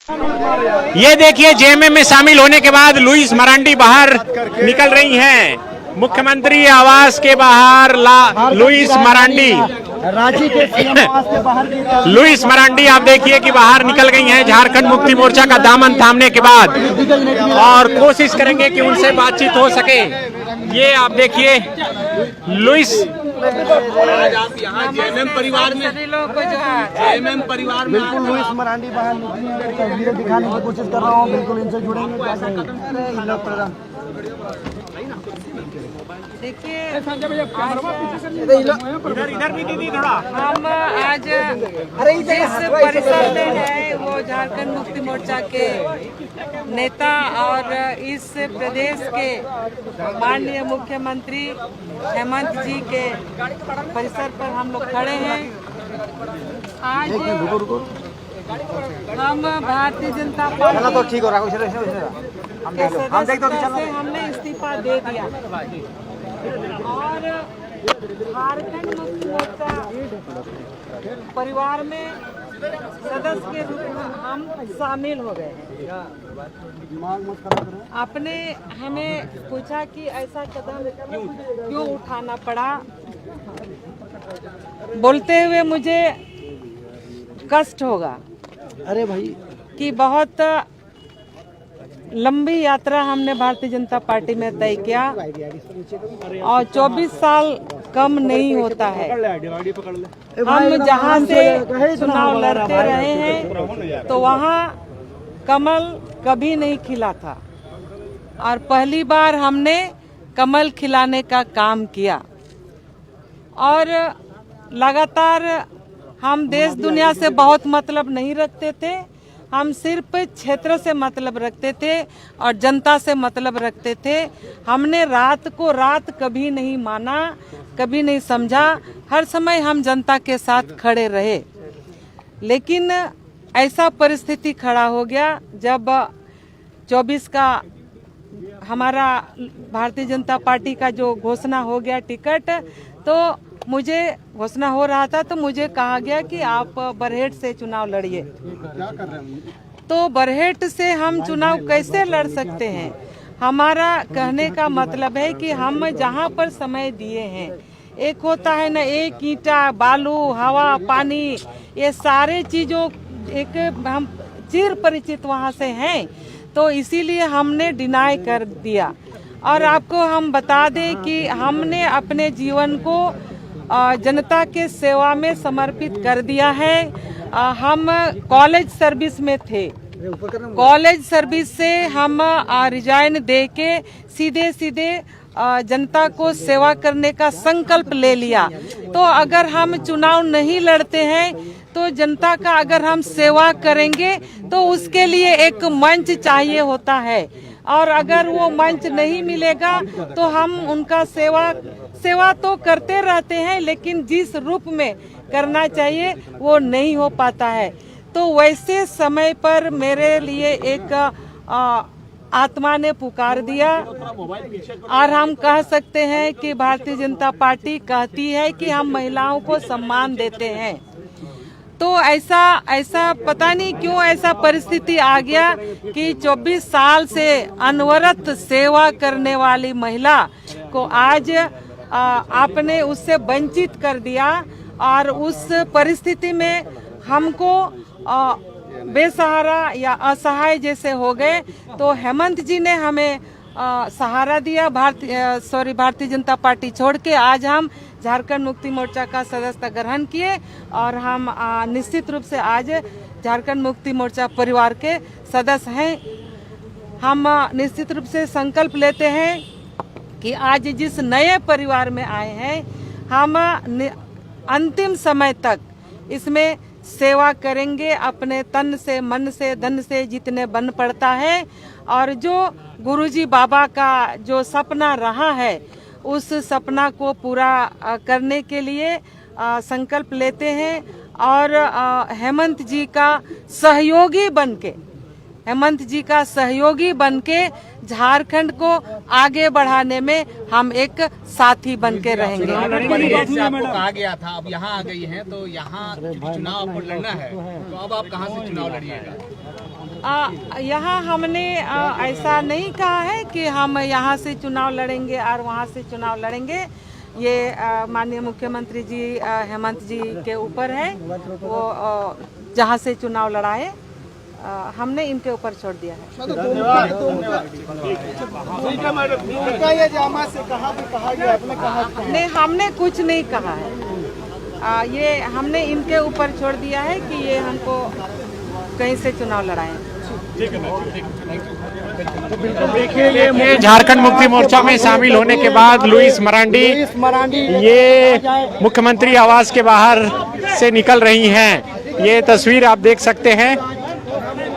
ये देखिए, जेएमएम में शामिल होने के बाद लुइस मरांडी बाहर निकल रही हैं। मुख्यमंत्री आवास के बाहर लुइस मरांडी, रांची के सीएम आवास के बाहर लुइस मरांडी आप देखिए कि बाहर निकल गई हैं झारखंड मुक्ति मोर्चा का दामन थामने के बाद, और कोशिश करेंगे कि उनसे बातचीत हो सके। ये आप देखिए लुइस, आप यहाँ जेएमएम परिवार में, जेएमएम परिवार में बिल्कुल लुइस मरांडी बाहर निकली है। तस्वीरें दिखाने की कोशिश कर रहा हूँ, बिल्कुल इनसे जुड़ेंगे। देखिए, इधर भी दीदी थोड़ा। हम आज जिस परिसर में है वो झारखंड मुक्ति मोर्चा के नेता और इस प्रदेश के माननीय मुख्यमंत्री हेमंत जी के परिसर पर हम लोग खड़े हैं। आज हम भारतीय जनता पार्टी तो ठीक हो रहा है, के सदस्यता से हमने इस्तीफा दे दिया और झारखंड मुक्ति मोर्चा परिवार में सदस्य के रूप में हम शामिल हो गए। आपने हमें पूछा कि ऐसा कदम क्यों उठाना पड़ा। बोलते हुए मुझे कष्ट होगा अरे भाई कि बहुत लंबी यात्रा हमने भारतीय जनता पार्टी में तय किया और 24 साल कम नहीं होता है। हम जहां से चुनाव लड़ते रहे हैं तो वहां कमल कभी नहीं खिला था और पहली बार हमने कमल खिलाने का काम किया। और लगातार हम देश दुनिया से बहुत मतलब नहीं रखते थे, हम सिर्फ क्षेत्र से मतलब रखते थे और जनता से मतलब रखते थे। हमने रात को रात कभी नहीं माना, कभी नहीं समझा, हर समय हम जनता के साथ खड़े रहे। लेकिन ऐसा परिस्थिति खड़ा हो गया जब 24 का हमारा भारतीय जनता पार्टी का जो घोषणा हो गया टिकट, तो मुझे घोषणा हो रहा था तो मुझे कहा गया कि आप बरहेट से चुनाव लड़िए। तो बरहेट से हम चुनाव कैसे लड़ सकते हैं। हमारा कहने का मतलब है कि हम जहां पर समय दिए हैं, एक होता है ना, एक ईंटा, बालू, हवा, पानी, ये सारे चीजों एक हम चिर परिचित वहां से हैं, तो इसीलिए हमने डिनाई कर दिया। और आपको हम बता दें कि हमने अपने जीवन को जनता के सेवा में समर्पित कर दिया है। हम कॉलेज सर्विस में थे, कॉलेज सर्विस से हम रिजाइन दे के सीधे सीधे जनता को सेवा करने का संकल्प ले लिया। तो अगर हम चुनाव नहीं लड़ते हैं तो जनता का अगर हम सेवा करेंगे तो उसके लिए एक मंच चाहिए होता है, और अगर वो मंच नहीं मिलेगा तो हम उनका सेवा तो करते रहते हैं, लेकिन जिस रूप में करना चाहिए वो नहीं हो पाता है। तो वैसे समय पर मेरे लिए एक आत्मा ने पुकार दिया, और हम कह सकते हैं कि भारतीय जनता पार्टी कहती है कि हम महिलाओं को सम्मान देते हैं। तो ऐसा पता नहीं क्यों ऐसा परिस्थिति आ गया कि 24 साल से अनवरत सेवा करने वाली महिला को आज आपने उससे वंचित कर दिया, और उस परिस्थिति में हमको बेसहारा या असहाय जैसे हो गए। तो हेमंत जी ने हमें सहारा दिया, भारतीय जनता पार्टी छोड़ के आज हम झारखंड मुक्ति मोर्चा का सदस्यता ग्रहण किए, और हम निश्चित रूप से आज झारखंड मुक्ति मोर्चा परिवार के सदस्य हैं। हम निश्चित रूप से संकल्प लेते हैं कि आज जिस नए परिवार में आए हैं, हम अंतिम समय तक इसमें सेवा करेंगे, अपने तन से, मन से, धन से जितने बन पड़ता है। और जो गुरुजी बाबा का जो सपना रहा है, उस सपना को पूरा करने के लिए संकल्प लेते हैं। और हेमंत जी का सहयोगी बनके झारखंड को आगे बढ़ाने में हम एक साथी बनके रहेंगे। आपको कहा गया था, अब यहाँ आ गई हैं, तो यहाँ चुनाव आपको लड़ना है, तो अब आप कहाँ से चुनाव लड़िएगा? यहाँ हमने ऐसा नहीं कहा है कि हम यहाँ से चुनाव लड़ेंगे और वहाँ से चुनाव लड़ेंगे। ये माननीय मुख्यमंत्री जी हेमंत जी के ऊपर है, वो जहाँ से चुनाव लड़ाए हमने इनके ऊपर छोड़ दिया है। नहीं, हमने कुछ नहीं कहा है, ये हमने इनके ऊपर छोड़ दिया है कि ये हमको कहीं से चुनाव लड़ाएं। देखिए झारखंड मुक्ति मोर्चा में शामिल होने के बाद लुइस मरांडी ये मुख्यमंत्री आवास के बाहर से निकल रही हैं। ये तस्वीर आप देख सकते हैं,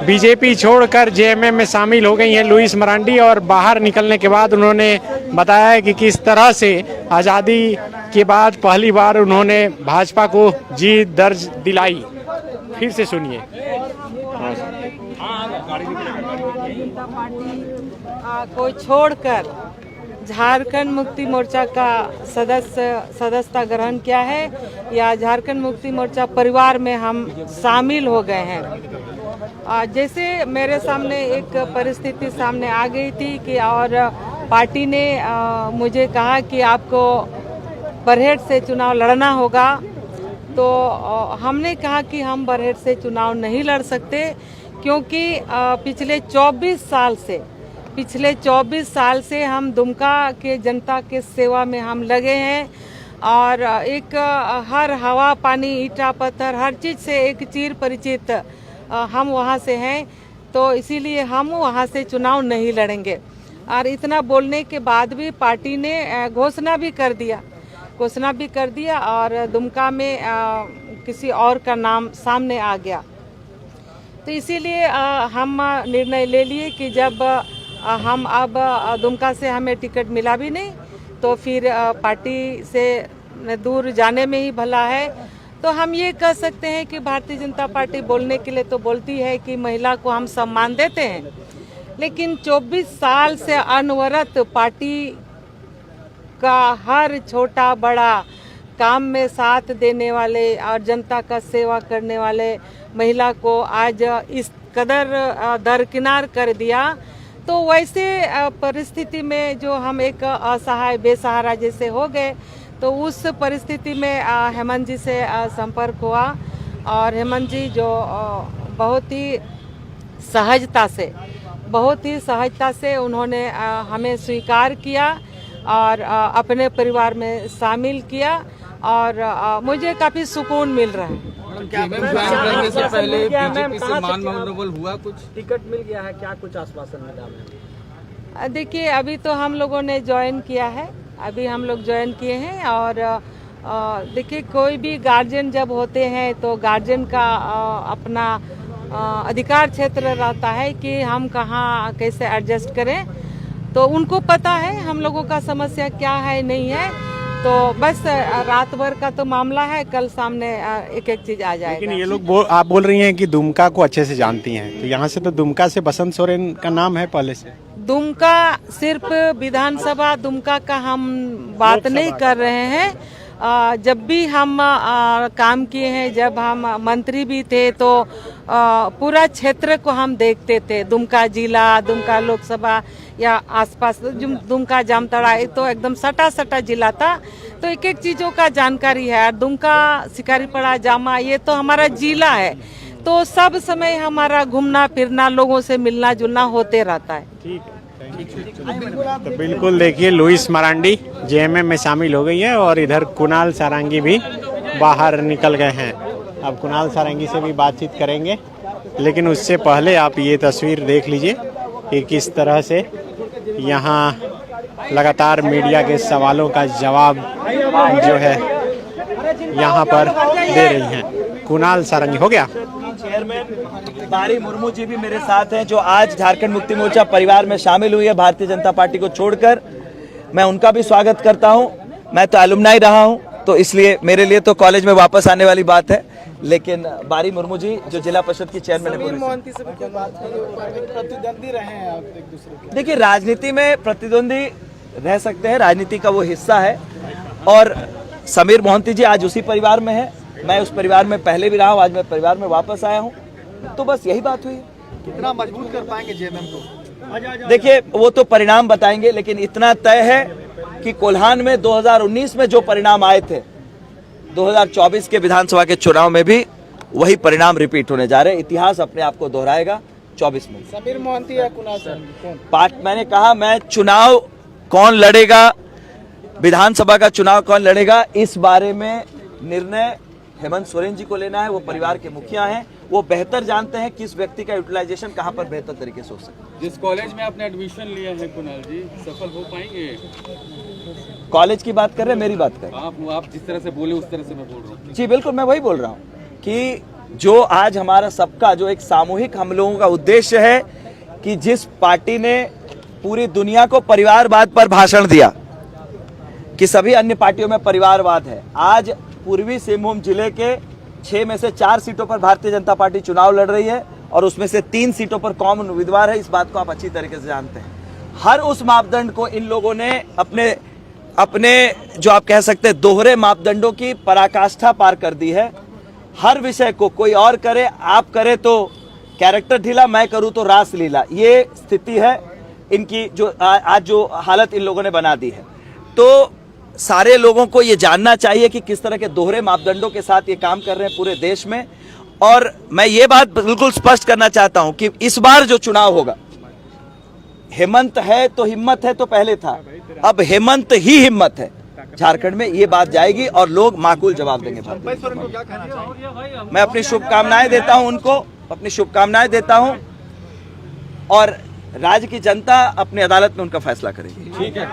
बीजेपी छोड़कर जेएमएम में शामिल हो गई हैं लुइस मरांडी, और बाहर निकलने के बाद उन्होंने बताया कि किस तरह से आज़ादी के बाद पहली बार उन्होंने भाजपा को जीत दर्ज दिलाई। फिर से सुनिए। जनता पार्टी को छोड़कर झारखंड मुक्ति मोर्चा का सदस्यता ग्रहण किया है, या झारखंड मुक्ति मोर्चा परिवार में हम शामिल हो गए हैं। जैसे मेरे सामने एक परिस्थिति सामने आ गई थी कि और पार्टी ने मुझे कहा कि आपको बरहेट से चुनाव लड़ना होगा, तो हमने कहा कि हम बरहेट से चुनाव नहीं लड़ सकते, क्योंकि पिछले 24 साल से हम दुमका के जनता के सेवा में हम लगे हैं, और एक हर हवा पानी ईटा पत्थर हर चीज़ से एक चीर परिचित हम वहाँ से हैं, तो इसीलिए हम वहाँ से चुनाव नहीं लड़ेंगे। और इतना बोलने के बाद भी पार्टी ने घोषणा भी कर दिया और दुमका में किसी और का नाम सामने आ गया। तो इसीलिए हम निर्णय ले लिए कि जब हम अब दुमका से हमें टिकट मिला भी नहीं, तो फिर पार्टी से दूर जाने में ही भला है। तो हम ये कह सकते हैं कि भारतीय जनता पार्टी बोलने के लिए तो बोलती है कि महिला को हम सम्मान देते हैं, लेकिन 24 साल से अनवरत पार्टी का हर छोटा बड़ा काम में साथ देने वाले और जनता का सेवा करने वाले महिला को आज इस कदर दरकिनार कर दिया। तो वैसे परिस्थिति में जो हम एक असहाय बेसहारा जैसे हो गए, तो उस परिस्थिति में हेमंत जी से संपर्क हुआ, और हेमंत जी जो बहुत ही सहजता से उन्होंने हमें स्वीकार किया और अपने परिवार में शामिल किया, और मुझे काफ़ी सुकून मिल रहा है। से पहले बीजेपी से मान मनोबल हुआ, कुछ टिकट मिल गया है, क्या कुछ आश्वासन मिला? देखिए, अभी तो हम लोगों ने ज्वाइन किया है, अभी हम लोग ज्वाइन किए हैं, और देखिए कोई भी गार्जियन जब होते हैं तो गार्जियन का अपना अधिकार क्षेत्र रहता है कि हम कहाँ कैसे एडजस्ट करें। तो उनको पता है हम लोगों का समस्या क्या है नहीं है, तो बस रात भर का तो मामला है, कल सामने एक एक चीज आ जाएगा। लेकिन ये लोग आप बोल रही हैं कि दुमका को अच्छे से जानती हैं, तो यहाँ से तो दुमका से बसंत सोरेन का नाम है पहले से। दुमका सिर्फ विधानसभा दुमका का हम बात नहीं कर रहे हैं। जब भी हम काम किए हैं, जब हम मंत्री भी थे, तो पूरा क्षेत्र को हम देखते थे। दुमका जिला, दुमका लोकसभा या आसपास दुमका जामताड़ा, एक तो एकदम सटा जिला था, तो एक एक चीज़ों का जानकारी है। दुमका, शिकारीपड़ा, जामा, ये तो हमारा जिला है, तो सब समय हमारा घूमना फिरना, लोगों से मिलना जुलना होते रहता है। ठीक है, तो बिल्कुल देखिए लुइस मरांडी जेएमएम में शामिल हो गई है, और इधर कुणाल सारंगी भी बाहर निकल गए हैं। अब कुणाल सारंगी से भी बातचीत करेंगे, लेकिन उससे पहले आप ये तस्वीर देख लीजिए कि किस तरह से यहाँ लगातार मीडिया के सवालों का जवाब जो है यहाँ पर दे रही हैं। कुणाल सारंगी हो गया। चेयरमैन बारी मुर्मू जी भी मेरे साथ हैं, जो आज झारखंड मुक्ति मोर्चा परिवार में शामिल हुई है भारतीय जनता पार्टी को छोड़कर। मैं उनका भी स्वागत करता हूं। मैं तो एलुमनाई रहा हूं, तो इसलिए मेरे लिए तो कॉलेज में वापस आने वाली बात है। लेकिन बारी मुर्मू जी जो जिला परिषद की चेयरमैन है, प्रतिद्वंदी रहे हैं आप एक दूसरे के। देखिए, राजनीति में प्रतिद्वंदी रह सकते हैं, राजनीति का वो हिस्सा है, और समीर मोहंती जी आज उसी परिवार में है। मैं उस परिवार में पहले भी रहा हूँ, आज मैं परिवार में वापस आया हूँ, तो बस यही बात हुई। कितना मजबूत कर पाएंगे जेएमएम को? देखिए वो तो परिणाम बताएंगे, लेकिन इतना तय है कि कोल्हान में 2019 में जो परिणाम आए थे 2024 के विधानसभा के चुनाव में भी वही परिणाम रिपीट होने जा रहे हैं। इतिहास अपने आप को दोहराएगा 24 में। समीर मोहंती या कुणाल कौन? मैंने कहा मैं चुनाव कौन लड़ेगा, विधानसभा का चुनाव कौन लड़ेगा, इस बारे में निर्णय हेमंत सोरेन जी को लेना है। वो परिवार के मुखिया हैं, वो बेहतर जानते हैं किस व्यक्ति का यूटिलाइजेशन कहां पर बेहतर तरीके से हो सकता है। जिस कॉलेज में आपने एडमिशन लिया है कुणाल जी, सफल हो पाएंगे? कॉलेज की बात कर रहे हैं, मेरी बात कर रहे हैं? आप जिस तरह से बोले उस तरह से मैं बोल रहा हूँ। जी बिल्कुल, मैं वही बोल रहा हूँ कि जो आज हमारा सबका जो एक सामूहिक हम लोगों का उद्देश्य है कि जिस पार्टी ने पूरी दुनिया को परिवारवाद पर भाषण दिया कि सभी अन्य पार्टियों में परिवारवाद है, आज पूर्वी सिंहभूम जिले के 6 में से 4 सीटों पर भारतीय जनता पार्टी चुनाव लड़ रही है और उसमें से 3 सीटों पर कॉमन उम्मीदवार है। इस बात को आप अच्छी तरीके से जानते हैं। हर उस मापदंड को इन लोगों ने अपने जो आप कह सकते हैं दोहरे मापदंडों की पराकाष्ठा पार कर दी है। हर विषय को कोई और करे, आप करे तो कैरेक्टर ढीला, मैं करूं तो रास लीला, ये स्थिति है इनकी जो आज जो हालत इन लोगों ने बना दी है। तो सारे लोगों को ये जानना चाहिए कि किस तरह के दोहरे मापदंडों के साथ ये काम कर रहे हैं पूरे देश में। और मैं ये बात बिल्कुल स्पष्ट करना चाहता हूं कि इस बार जो चुनाव होगा, हेमंत है तो हिम्मत है तो पहले था, अब हेमंत ही हिम्मत है। झारखंड में ये बात जाएगी और लोग माकूल जवाब देंगे। मैं अपनी शुभकामनाएं देता हूं, उनको अपनी शुभकामनाएं देता हूं और राज्य की जनता अपनी अदालत में उनका फैसला करेगी। ठीक है।